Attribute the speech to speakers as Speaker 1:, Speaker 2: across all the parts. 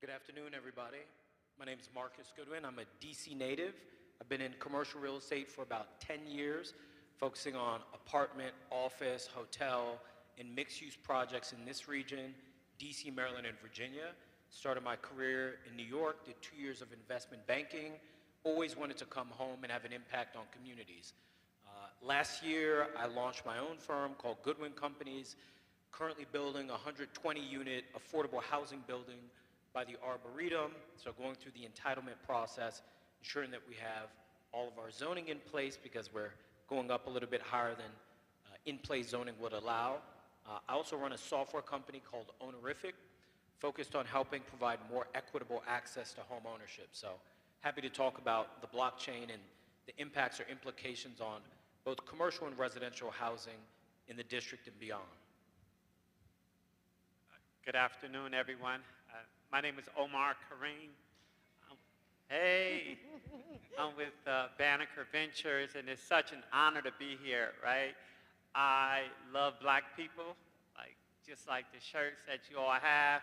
Speaker 1: Good afternoon, everybody. My name is Marcus Goodwin. I'm a DC native. I've been in commercial real estate for about 10 years, focusing on apartment, office, hotel, and mixed-use projects in this region, DC, Maryland, and Virginia. Started my career in New York, did 2 years of investment banking, always wanted to come home and have an impact on communities. Last year, I launched my own firm called Goodwin Companies, currently building a 120-unit affordable housing building by the Arboretum, so going through the entitlement process, ensuring that we have all of our zoning in place because we're going up a little bit higher than in-place zoning would allow. I also run a software company called Ownerific, focused on helping provide more equitable access to home ownership. So happy to talk about the blockchain and the impacts or implications on both commercial and residential housing in the district and beyond.
Speaker 2: Good afternoon, everyone. My name is Omar Kareem. Hey, I'm with Banneker Ventures, and it's such an honor to be here, right? I love black people, just like the shirts that you all have.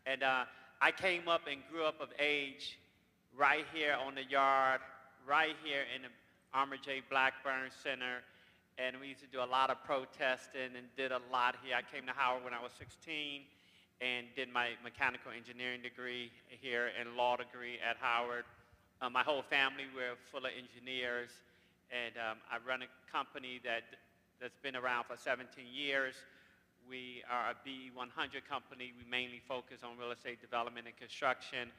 Speaker 2: And I came up and grew up of age right here on the yard, right here in the Armour J. Blackburn Center. And we used to do a lot of protesting and did a lot here. I came to Howard when I was 16 and did my mechanical engineering degree here and law degree at Howard. My whole family, we're full of engineers, and I run a company that's been around for 17 years. We are a BE 100 company. We mainly focus on real estate development and construction.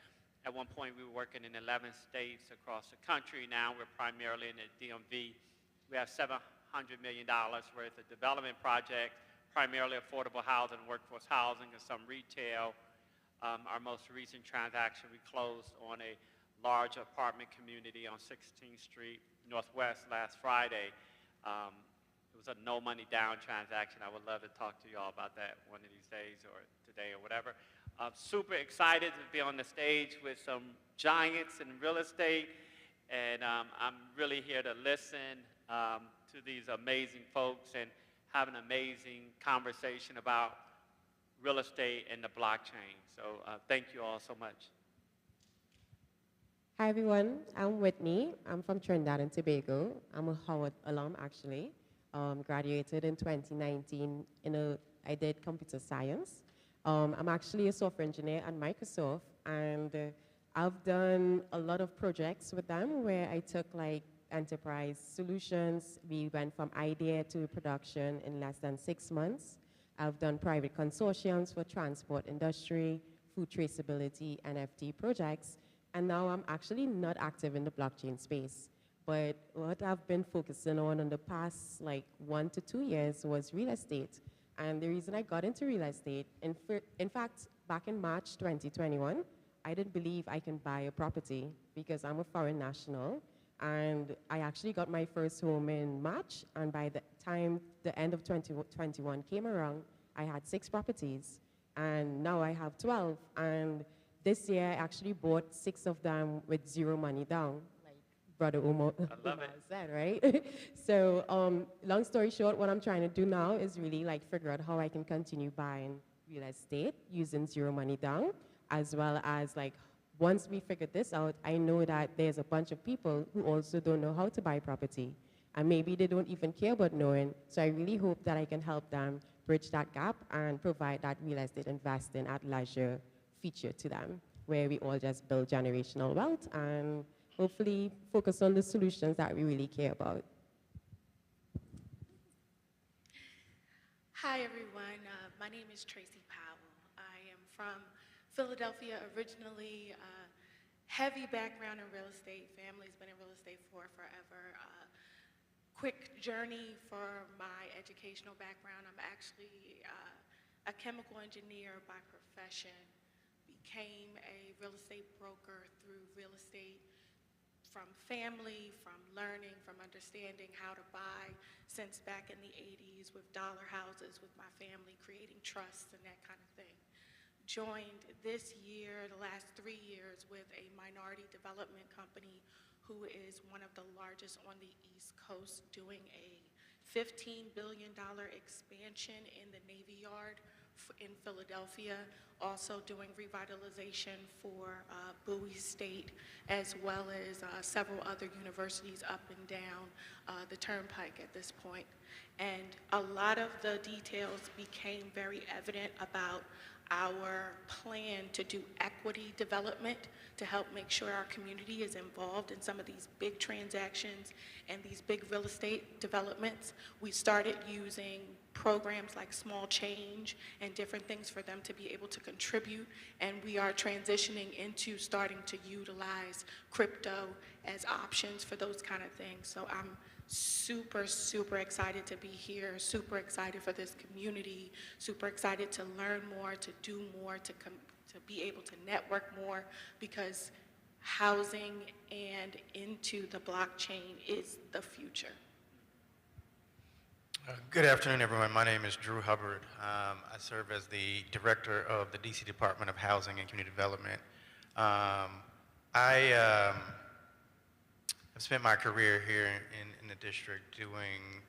Speaker 2: At one point, we were working in 11 states across the country. Now we're primarily in the DMV. We have $700 million worth of development projects, primarily affordable housing, workforce housing, and some retail. Our most recent transaction, we closed on a large apartment community on 16th Street Northwest last Friday. It was a no money down transaction. I would love to talk to you all about that one of these days or today or whatever. I'm super excited to be on the stage with some giants in real estate, and I'm really here to listen to these amazing folks and have an amazing conversation about real estate and the blockchain. So thank you all so much.
Speaker 3: Hi everyone, I'm Whitney. I'm from Trinidad and Tobago. I'm a Howard alum actually. Graduated in 2019 I did computer science. I'm actually a software engineer at Microsoft, and I've done a lot of projects with them where I took enterprise solutions. We went from idea to production in less than 6 months. I've done private consortiums for transport industry, food traceability, NFT projects, and now I'm actually not active in the blockchain space. But what I've been focusing on in the past 1 to 2 years was real estate. And the reason I got into real estate, in fact, back in March 2021, I didn't believe I can buy a property because I'm a foreign national. And I actually got my first home in March, and by the time the end of 2021 came around, I had 6 properties, and now I have 12. And this year, I actually bought 6 of them with 0 money down, like Brother Umar said, right? So long story short, what I'm trying to do now is really figure out how I can continue buying real estate using 0 money down, as well as once we figure this out, I know that there's a bunch of people who also don't know how to buy property. And maybe they don't even care about knowing. So I really hope that I can help them bridge that gap and provide that real estate investing at leisure feature to them, where we all just build generational wealth and hopefully focus on the solutions that we really care about.
Speaker 4: Hi, everyone. My name is Tracy Powell. I am from Philadelphia originally, heavy background in real estate. Family's been in real estate for forever. Quick journey for my educational background. I'm actually a chemical engineer by profession. Became a real estate broker through real estate from family, from learning, from understanding how to buy since back in the 80s with dollar houses with my family, creating trusts and that kind of thing. Joined this year, the last 3 years, with a minority development company who is one of the largest on the East Coast, doing a $15 billion expansion in the Navy Yard in Philadelphia, also doing revitalization for Bowie State, as well as several other universities up and down the turnpike at this point. And a lot of the details became very evident about our plan to do equity development to help make sure our community is involved in some of these big transactions and these big real estate developments. We started using programs like Small Change and different things for them to be able to contribute, and we are transitioning into starting to utilize crypto as options for those kind of things. So I'm super, super excited to be here, super excited for this community, super excited to learn more, to do more, to be able to network more, because housing and into the blockchain is the future.
Speaker 5: Good afternoon, everyone. My name is Drew Hubbard. I serve as the director of the DC Department of Housing and Community Development. I've spent my career here in the district doing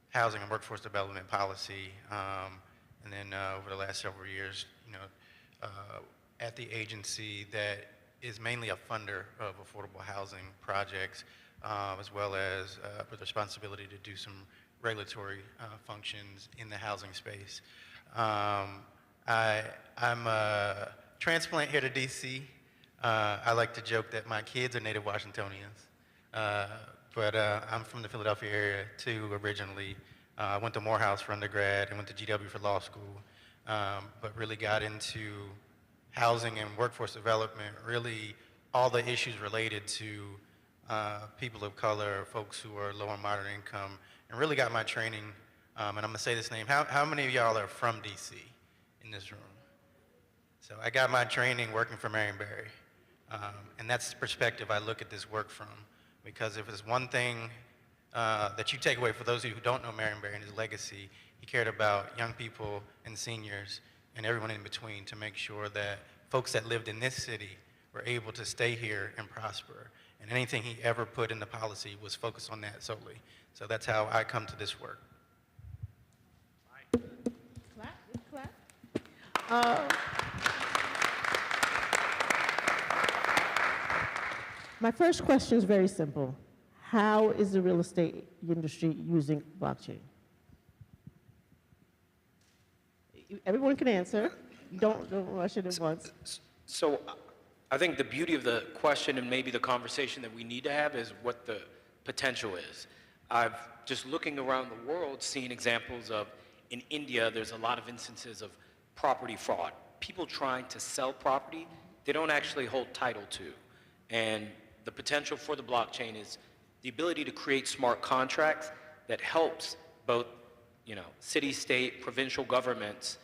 Speaker 5: housing and workforce development policy, and then over the last several years, at the agency that is mainly a funder of affordable housing projects, as well as with responsibility to do some regulatory functions in the housing space. I'm a transplant here to DC. I like to joke that my kids are native Washingtonians. But I'm from the Philadelphia area too originally. I went to Morehouse for undergrad and went to GW for law school, but really got into housing and workforce development, really all the issues related to people of color, folks who are low and moderate income, and really got my training, and I'm gonna say this name, how many of y'all are from DC in this room? So I got my training working for Marion Barry, and that's the perspective I look at this work from. Because if there's one thing that you take away for those of you who don't know Marion Barry and his legacy, he cared about young people and seniors and everyone in between to make sure that folks that lived in this city were able to stay here and prosper. And anything he ever put in the policy was focused on that solely. So that's how I come to this work.
Speaker 6: Clap, clap. My first question is very simple. How is the real estate industry using blockchain? Everyone can answer. Don't rush it at once.
Speaker 1: So I think the beauty of the question and maybe the conversation that we need to have is what the potential is. I've just looking around the world seen examples of, in India, there's a lot of instances of property fraud. People trying to sell property they don't actually hold title to. And the potential for the blockchain is the ability to create smart contracts that helps both, city, state, provincial governments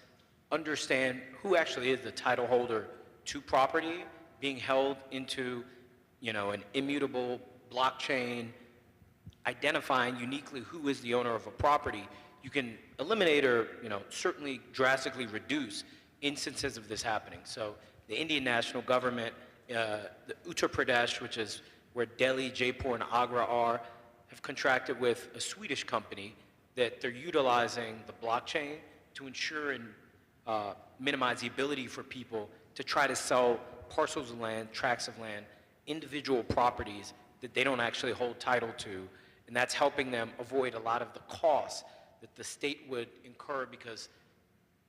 Speaker 1: understand who actually is the title holder to property being held into, an immutable blockchain, identifying uniquely who is the owner of a property. You can eliminate or, certainly drastically reduce instances of this happening. So the Indian national government, the Uttar Pradesh, which is where Delhi, Jaipur, and Agra are, have contracted with a Swedish company that they're utilizing the blockchain to ensure and minimize the ability for people to try to sell parcels of land, tracts of land, individual properties that they don't actually hold title to. And that's helping them avoid a lot of the costs that the state would incur because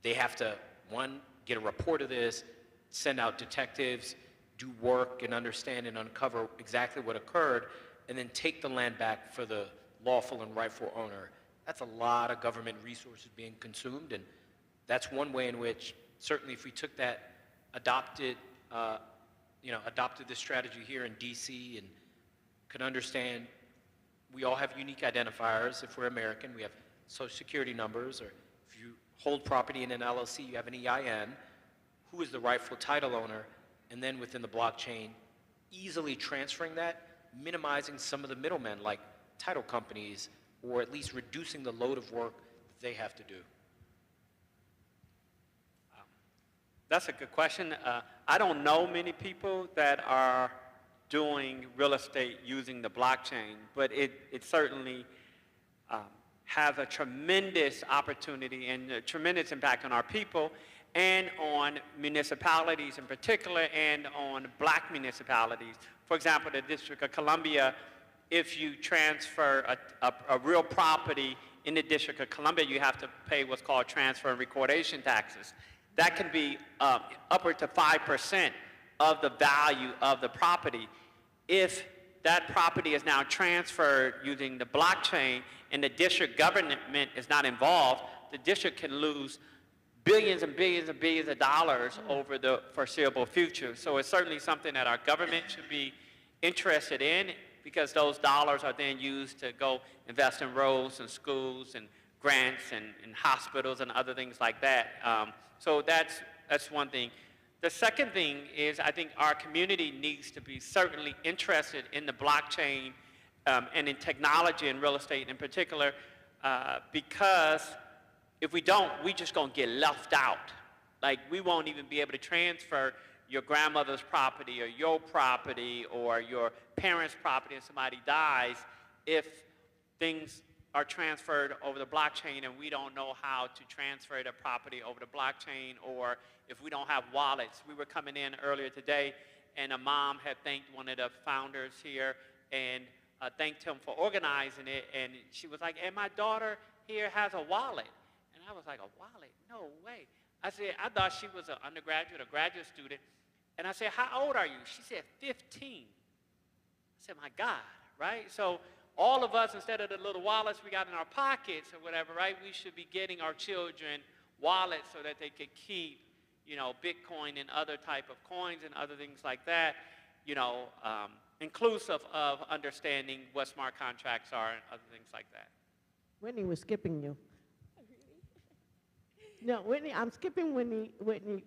Speaker 1: they have to, one, get a report of this, send out detectives, do work and understand and uncover exactly what occurred, and then take the land back for the lawful and rightful owner. That's a lot of government resources being consumed, and that's one way in which, certainly if we took that, adopted this strategy here in DC and could understand we all have unique identifiers. If we're American, we have social security numbers, or if you hold property in an LLC, you have an EIN, who is the rightful title owner, and then within the blockchain, easily transferring that, minimizing some of the middlemen like title companies, or at least reducing the load of work that they have to do.
Speaker 2: That's a good question. I don't know many people that are doing real estate using the blockchain, but it certainly have a tremendous opportunity and a tremendous impact on our people and on municipalities in particular and on black municipalities. For example, the District of Columbia, if you transfer a real property in the District of Columbia, you have to pay what's called transfer and recordation taxes. That can be upward to 5% of the value of the property. If that property is now transferred using the blockchain and the district government is not involved, the district can lose billions and billions and billions of dollars over the foreseeable future. So it's certainly something that our government should be interested in, because those dollars are then used to go invest in roads and schools and grants and hospitals and other things like that. So that's one thing. The second thing is I think our community needs to be certainly interested in the blockchain and in technology and real estate in particular, because if we don't, we just gonna get left out. Like, we won't even be able to transfer your grandmother's property or your property or your parents' property if somebody dies if things are transferred over the blockchain and we don't know how to transfer the property over the blockchain, or if we don't have wallets. We were coming in earlier today and a mom had thanked one of the founders here and thanked him for organizing it, and she was like, and my daughter here has a wallet. And I was like, a wallet? No way. I said, I thought she was an undergraduate or graduate student. And I said, how old are you? She said, 15. I said, my God, right? So all of us, instead of the little wallets we got in our pockets or whatever, right, we should be getting our children wallets so that they could keep, you know, Bitcoin and other type of coins and other things like that, you know, inclusive of understanding what smart contracts are and other things like that.
Speaker 6: Whitney was skipping you. No, Whitney, I'm skipping Whitney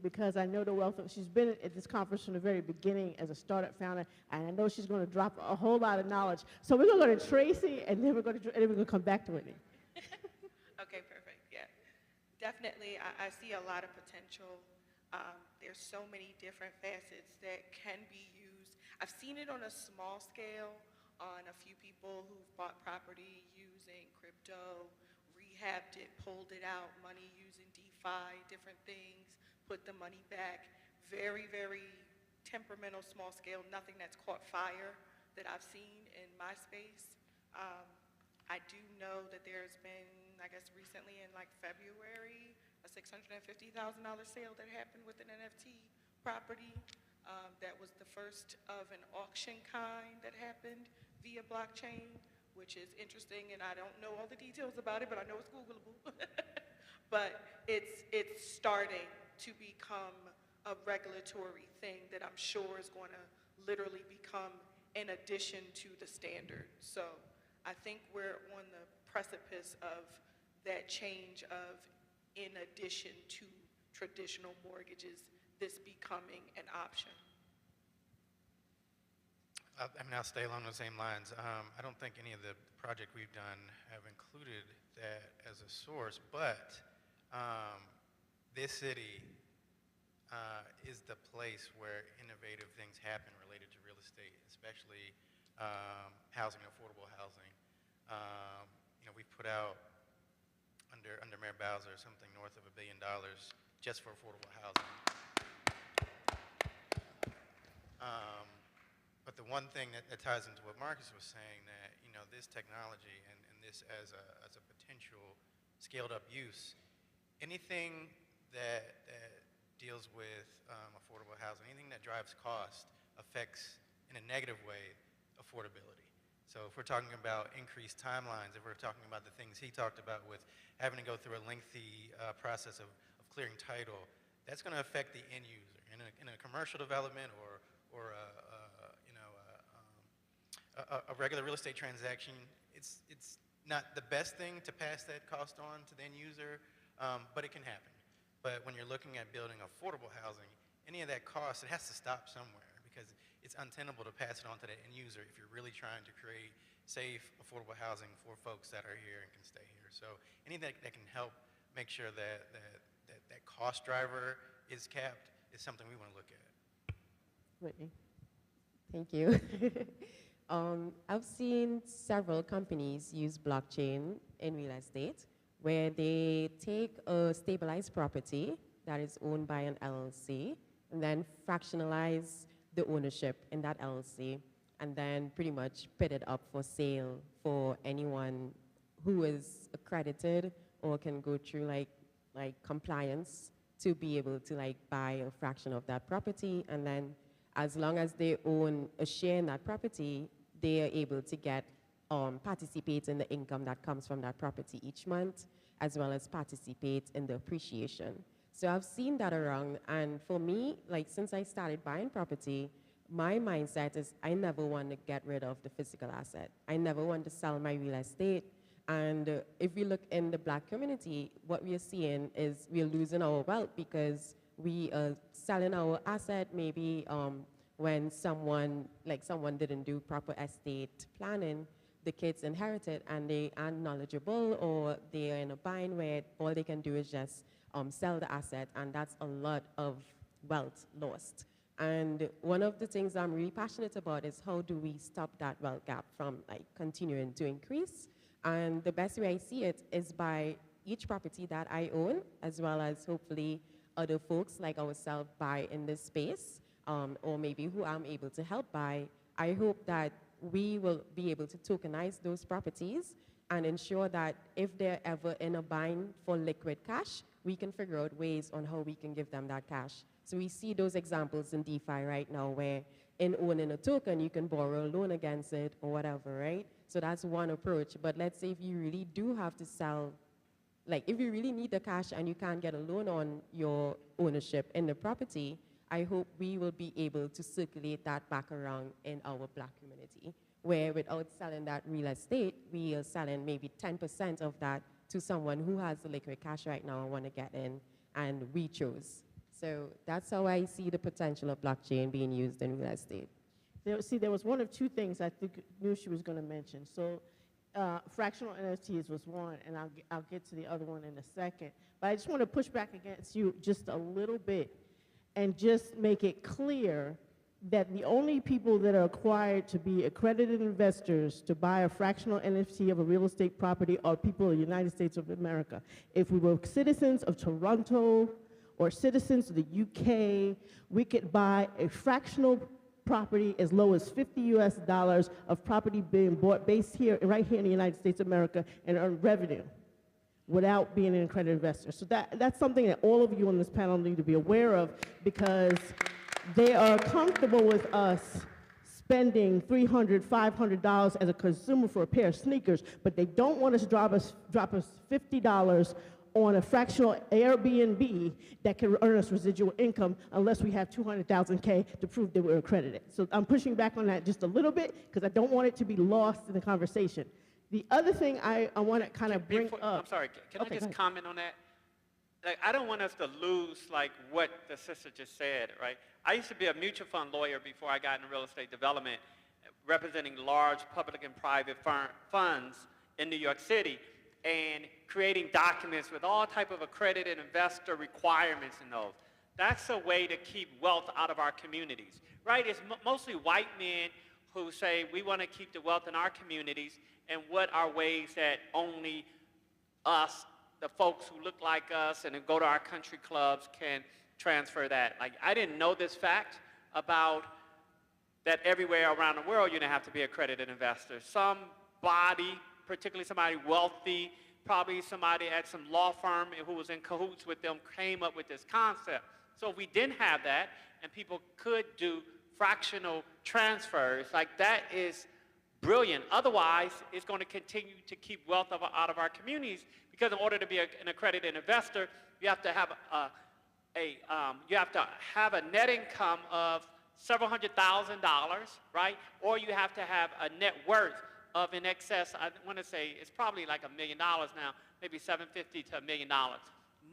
Speaker 6: because I know the wealth of, she's been at this conference from the very beginning as a startup founder, and I know she's going to drop a whole lot of knowledge. So we're going to go to Tracy, and then we're going to come back to Whitney.
Speaker 4: Okay, perfect. Yeah, definitely. I see a lot of potential. There's so many different facets that can be used. I've seen it on a small scale on a few people who've bought property using crypto, rehabbed it, pulled it out, money using DeFi, different things, put the money back. Very, very temperamental, small scale, nothing that's caught fire that I've seen in my space. I do know that there's been, I guess recently in like February, a $650,000 sale that happened with an NFT property. That was the first of an auction kind that happened via blockchain, which is interesting, and I don't know all the details about it, but I know it's Googleable. But it's starting to become a regulatory thing that I'm sure is going to literally become an addition to the standard. So I think we're on the precipice of that change of, in addition to traditional mortgages, this becoming an option.
Speaker 5: I mean, I'll stay along those same lines. I don't think any of the project we've done have included that as a source, but this city is the place where innovative things happen related to real estate, especially housing, affordable housing. You know, we put out under Mayor Bowser something north of $1 billion just for affordable housing. But the one thing that ties into what Marcus was saying, that, you know, this technology and this as a potential scaled up use, anything that deals with affordable housing, anything that drives cost affects in a negative way affordability. So if we're talking about increased timelines, if we're talking about the things he talked about with having to go through a lengthy process of clearing title, that's going to affect the end user. In a commercial development or a regular real estate transaction, it's not the best thing to pass that cost on to the end user, but it can happen. But when you're looking at building affordable housing, any of that cost, it has to stop somewhere, because it's untenable to pass it on to the end user if you're really trying to create safe, affordable housing for folks that are here and can stay here. So anything that can help make sure that cost driver is capped is something we want to look at.
Speaker 3: Whitney. Thank you. I've seen several companies use blockchain in real estate where they take a stabilized property that is owned by an LLC and then fractionalize the ownership in that LLC and then pretty much put it up for sale for anyone who is accredited or can go through like compliance to be able to like buy a fraction of that property, and then as long as they own a share in that property, they are able to get participate in the income that comes from that property each month, as well as participate in the appreciation. So I've seen that around, and for me, like since I started buying property, my mindset is I never want to get rid of the physical asset. I never want to sell my real estate. And if we look in the Black community, what we are seeing is we're losing our wealth because we are selling our asset maybe when someone didn't do proper estate planning, the kids inherit it and they aren't knowledgeable, or they are in a bind where all they can do is just sell the asset, and that's a lot of wealth lost. And one of the things I'm really passionate about is how do we stop that wealth gap from like continuing to increase? And the best way I see it is by each property that I own, as well as hopefully other folks like ourselves buy in this space, or maybe who I'm able to help buy. I hope that we will be able to tokenize those properties and ensure that if they're ever in a bind for liquid cash, we can figure out ways on how we can give them that cash. So we see those examples in DeFi right now where in owning a token, you can borrow a loan against it or whatever, right? So that's one approach. But let's say if you really do have to sell, like if you really need the cash and you can't get a loan on your ownership in the property, I hope we will be able to circulate that back around in our Black community, where without selling that real estate, we are selling maybe 10% of that to someone who has the liquid cash right now and want to get in, and we chose. So that's how I see the potential of blockchain being used in real estate.
Speaker 6: There was one of two things I knew she was going to mention. So fractional NFTs was one, and I'll get to the other one in a second. But I just want to push back against you just a little bit and just make it clear that the only people that are required to be accredited investors to buy a fractional NFT of a real estate property are people of the United States of America. If we were citizens of Toronto or citizens of the UK, we could buy a fractional property as low as $50 of property being bought based here, right here in the United States of America, and earn revenue without being an accredited investor. So that's something that all of you on this panel need to be aware of, because they are comfortable with us spending $300, $500 as a consumer for a pair of sneakers, but they don't want us to drop us $50 on a fractional Airbnb that can earn us residual income unless we have 200,000 K to prove that we're accredited. So I'm pushing back on that just a little bit because I don't want it to be lost in the conversation. The other thing I want to kind of bring up.
Speaker 2: I'm sorry, can I just comment on that? Like, I don't want us to lose like what the sister just said, right? I used to be a mutual fund lawyer before I got into real estate development, representing large public and private funds in New York City, and creating documents with all type of accredited investor requirements in those. That's a way to keep wealth out of our communities, right? It's mostly white men who say we want to keep the wealth in our communities, and what are ways that only us, the folks who look like us and go to our country clubs, can transfer that. Like, I didn't know this fact about that everywhere around the world you don't have to be accredited investors. Somebody, particularly somebody wealthy, probably somebody at some law firm who was in cahoots with them, came up with this concept. So if we didn't have that and people could do fractional transfers, like that is brilliant. Otherwise, it's going to continue to keep wealth out of our communities, because in order to be an accredited investor, you have to have a net income of several $100,000, right? Or you have to have a net worth of in excess, I want to say it's probably like $1 million now, maybe $750 to $1 million.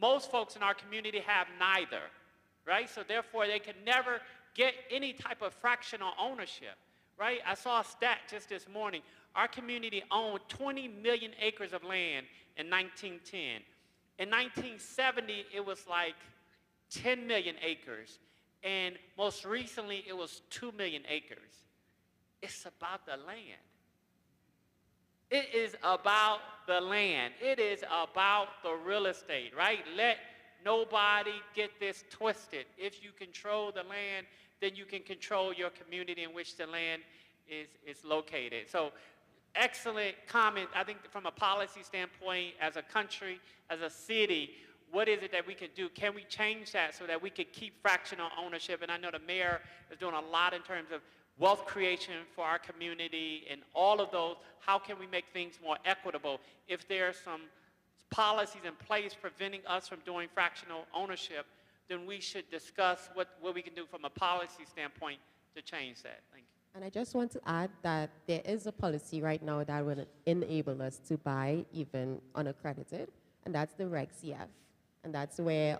Speaker 2: Most folks in our community have neither, right? So therefore, they can never get any type of fractional ownership, right? I saw a stat just this morning. Our community owned 20 million acres of land in 1910. In 1970, it was like 10 million acres. And most recently, it was 2 million acres. It's about the land. It is about the land. It is about the real estate, right? Let nobody get this twisted. If you control the land, then you can control your community in which the land is located. So excellent comment. I think from a policy standpoint, as a country, as a city, what is it that we can do? Can we change that so that we can keep fractional ownership? And I know the mayor is doing a lot in terms of wealth creation for our community and all of those. How can we make things more equitable? If there are some policies in place preventing us from doing fractional ownership, then we should discuss what we can do from a policy standpoint to change that. Thank you.
Speaker 3: And I just want to add that there is a policy right now that will enable us to buy even unaccredited, and that's the Reg CF. And that's where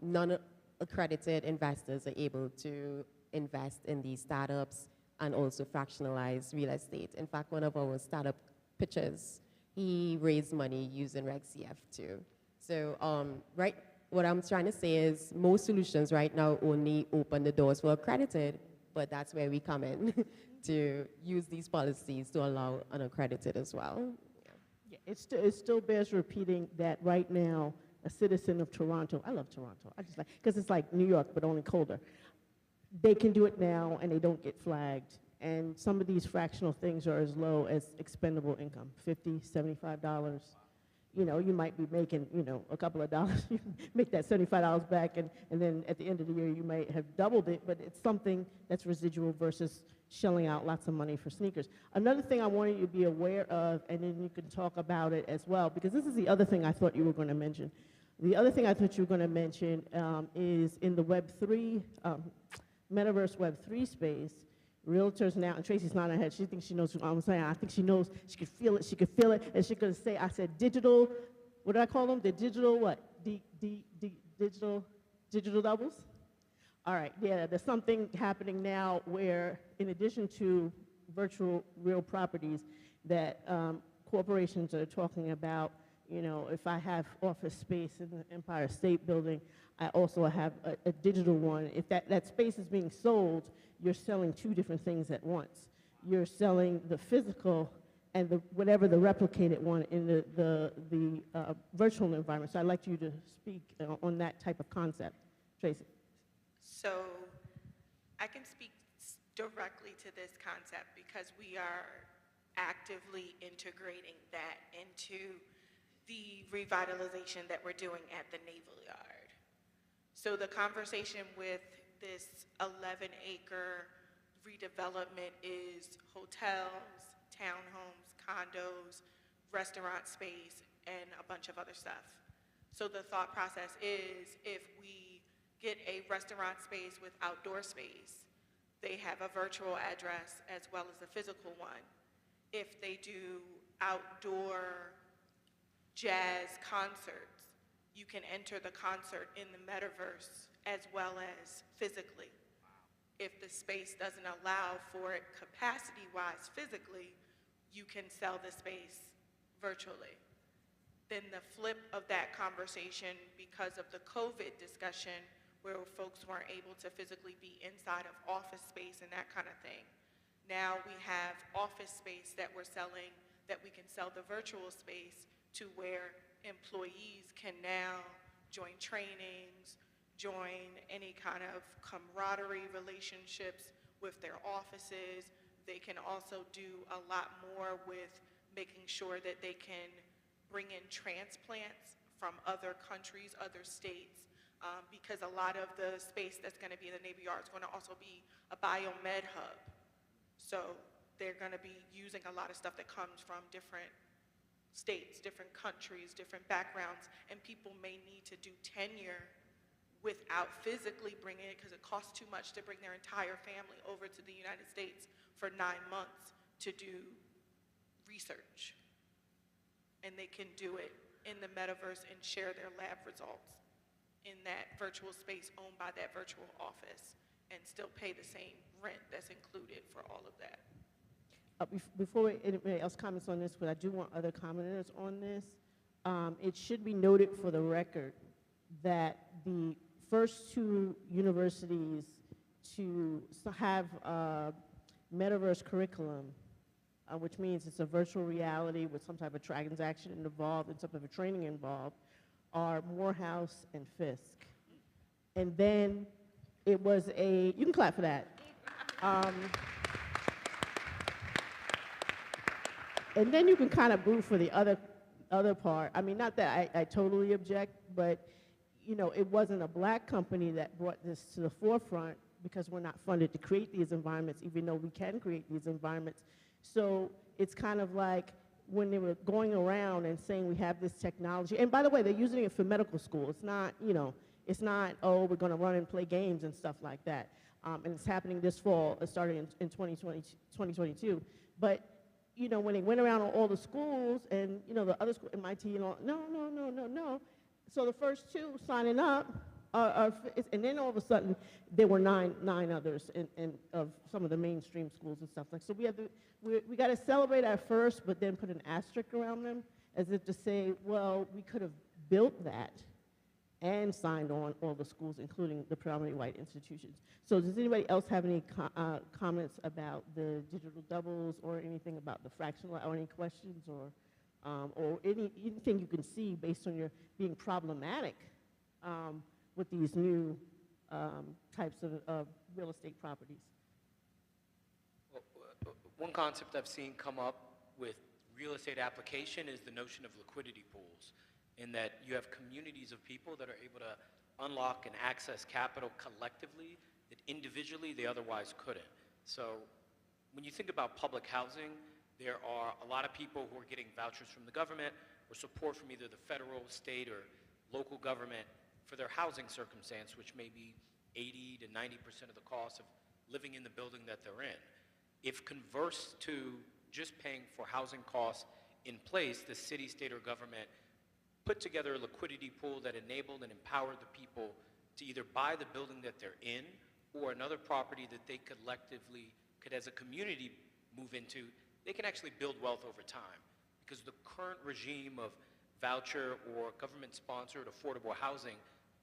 Speaker 3: non-accredited investors are able to invest in these startups and also fractionalize real estate. In fact, one of our startup pitchers, he raised money using Reg CF too. So what I'm trying to say is most solutions right now only open the doors for accredited, but that's where we come in to use these policies to allow unaccredited as well.
Speaker 6: Yeah, it still bears repeating that right now, a citizen of Toronto, I love Toronto, I just like, because it's like New York, but only colder. They can do it now and they don't get flagged. And some of these fractional things are as low as expendable income, $50, $75. You know, you might be making, you know, a couple of dollars, you make that $75 back, and then at the end of the year you might have doubled it, but it's something that's residual versus shelling out lots of money for sneakers. Another thing I wanted you to be aware of, and then you can talk about it as well, because this is the other thing I thought you were going to mention. The other thing I thought you were going to mention is in the Web3, Metaverse Web3 space, realtors now, and Tracy's nodding her head, she thinks she knows what I'm saying. I think she knows, she could feel it, and she could say, I said digital, what did I call them? The digital what? Digital doubles? All right, yeah, there's something happening now where in addition to virtual real properties that corporations are talking about, you know, if I have office space in the Empire State Building, I also have a digital one. If that space is being sold, you're selling two different things at once. You're selling the physical and whatever the replicated one in the virtual environment. So I'd like you to speak on that type of concept. Tracy.
Speaker 4: So I can speak directly to this concept because we are actively integrating that into the revitalization that we're doing at the Naval Yard. So the conversation with this 11-acre redevelopment is hotels, townhomes, condos, restaurant space, and a bunch of other stuff. So the thought process is if we get a restaurant space with outdoor space, they have a virtual address as well as a physical one. If they do outdoor jazz concerts, you can enter the concert in the metaverse as well as physically. If the space doesn't allow for it capacity-wise physically, you can sell the space virtually. Then the flip of that conversation, because of the COVID discussion, where folks weren't able to physically be inside of office space and that kind of thing. Now we have office space that we're selling, that we can sell the virtual space to where employees can now join trainings, join any kind of camaraderie relationships with their offices. They can also do a lot more with making sure that they can bring in transplants from other countries, other states, because a lot of the space that's going to be in the Navy Yard is going to also be a biomed hub. So they're going to be using a lot of stuff that comes from different states, different countries, different backgrounds, and people may need to do tenure without physically bringing it because it costs too much to bring their entire family over to the United States for 9 months to do research. And they can do it in the metaverse and share their lab results in that virtual space owned by that virtual office and still pay the same rent that's included for all of that.
Speaker 6: Before anybody else comments on this, but I do want other commenters on this, it should be noted for the record that the first two universities to have metaverse curriculum, which means it's a virtual reality with some type of transaction involved and some type of training involved, are Morehouse and Fisk. And then it was you can clap for that. And then you can kind of boo for the other part. I mean, not that I totally object, but you know, it wasn't a black company that brought this to the forefront because we're not funded to create these environments, even though we can create these environments. So it's kind of like when they were going around and saying we have this technology, and by the way, they're using it for medical school. It's not, you know, it's not, oh, we're gonna run and play games and stuff like that. And it's happening this fall, starting in 2022. But you know, when they went around on all the schools and, you know, the other school, MIT and all, no. So the first two signing up, and then all of a sudden, there were nine others of some of the mainstream schools and stuff like. So we got to celebrate our first, but then put an asterisk around them, as if to say, well, we could have built that and signed on all the schools, including the predominantly white institutions. So does anybody else have any comments about the digital doubles or anything about the fractional, or any questions or anything you can see based on your being problematic with these new types of real estate properties?
Speaker 1: Well, one concept I've seen come up with real estate application is the notion of liquidity pools, in that you have communities of people that are able to unlock and access capital collectively that individually they otherwise couldn't. So when you think about public housing, there are a lot of people who are getting vouchers from the government or support from either the federal, state, or local government for their housing circumstance, which may be 80 to 90% of the cost of living in the building that they're in. If converse to just paying for housing costs in place, the city, state, or government put together a liquidity pool that enabled and empowered the people to either buy the building that they're in or another property that they collectively could, as a community, move into. They can actually build wealth over time, because the current regime of voucher or government-sponsored affordable housing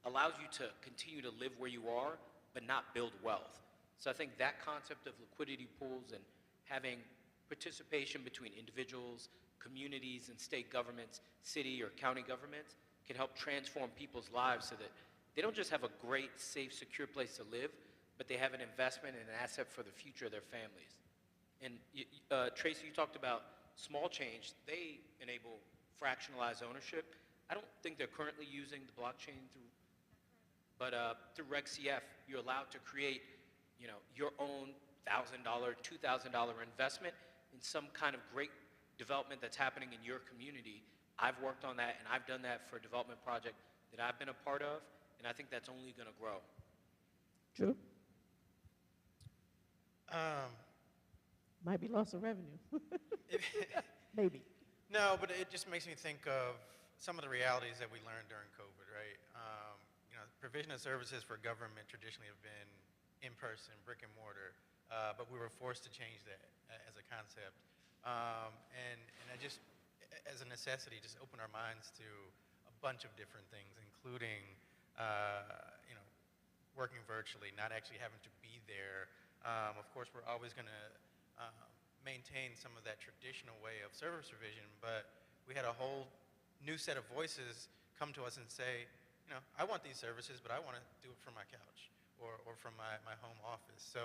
Speaker 1: allows you to continue to live where you are but not build wealth. So I think that concept of liquidity pools and having participation between individuals, communities, and state governments, city or county governments, can help transform people's lives so that they don't just have a great, safe, secure place to live, but they have an investment and an asset for the future of their families. And Tracy, you talked about small change. They enable fractionalized ownership. I don't think they're currently using the blockchain but through RegCF, you're allowed to create, you know, your own $1,000, $2,000 investment in some kind of great development that's happening in your community. I've worked on that, and I've done that for a development project that I've been a part of, and I think that's only going to grow.
Speaker 6: Drew? Might be loss of revenue. Maybe.
Speaker 5: No, but it just makes me think of some of the realities that we learned during COVID, right? You know, provision of services for government traditionally have been in person, brick and mortar, but we were forced to change that as a concept. And I just, as a necessity, just opened our minds to a bunch of different things, including, you know, working virtually, not actually having to be there. Of course, we're always going to maintain some of that traditional way of service provision, but we had a whole new set of voices come to us and say, you know, I want these services, but I want to do it from my couch or from my home office. So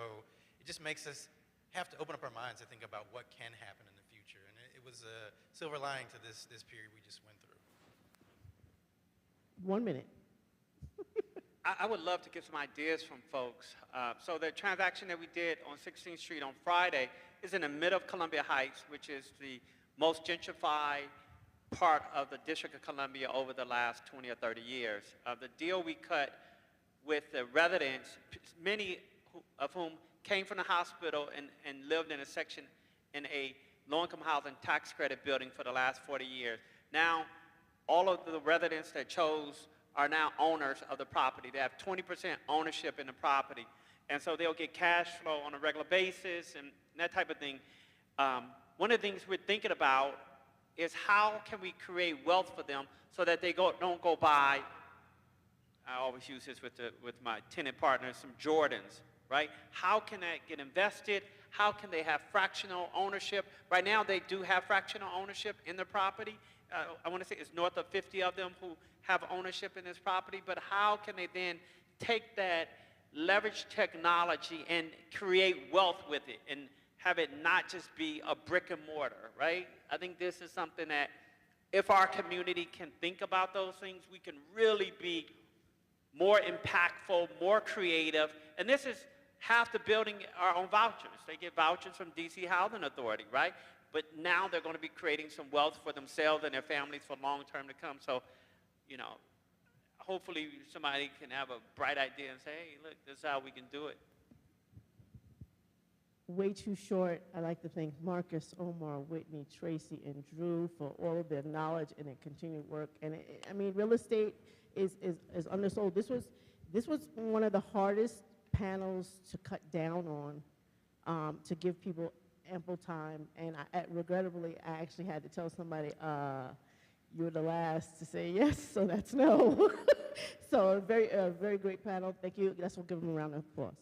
Speaker 5: it just makes us have to open up our minds to think about what can happen in the future. And it was a silver lining to this period we just went through.
Speaker 6: 1 minute.
Speaker 2: I would love to get some ideas from folks. So the transaction that we did on 16th Street on Friday is in the middle of Columbia Heights, which is the most gentrified part of the District of Columbia over the last 20 or 30 years. The deal we cut with the residents, many of whom came from the hospital and lived in a section in a low-income housing tax credit building for the last 40 years. Now, all of the residents that chose are now owners of the property. They have 20% ownership in the property. And so they'll get cash flow on a regular basis and that type of thing. One of the things we're thinking about is how can we create wealth for them so that they don't go buy, I always use this with my tenant partners, some Jordans, right? How can that get invested? How can they have fractional ownership? Right now, they do have fractional ownership in the property. I want to say it's north of 50 of them who have ownership in this property, but how can they then take that, leverage technology, and create wealth with it and have it not just be a brick and mortar, right? I think this is something that if our community can think about those things, we can really be more impactful, more creative. And this is half the building our own vouchers. They get vouchers from DC Housing Authority, right? But now they're going to be creating some wealth for themselves and their families for long term to come. So, you know, hopefully somebody can have a bright idea and say, hey, look, this is how we can do it.
Speaker 6: Way too short. I'd like to thank Marcus, Omar, Whitney, Tracy, and Drew for all of their knowledge and their continued work. And I mean, real estate is undersold. This was one of the hardest panels to cut down on, to give people ample time. And regrettably, I actually had to tell somebody, you were the last to say yes, so that's no. So a very great panel. Thank you. Let's give them a round of applause.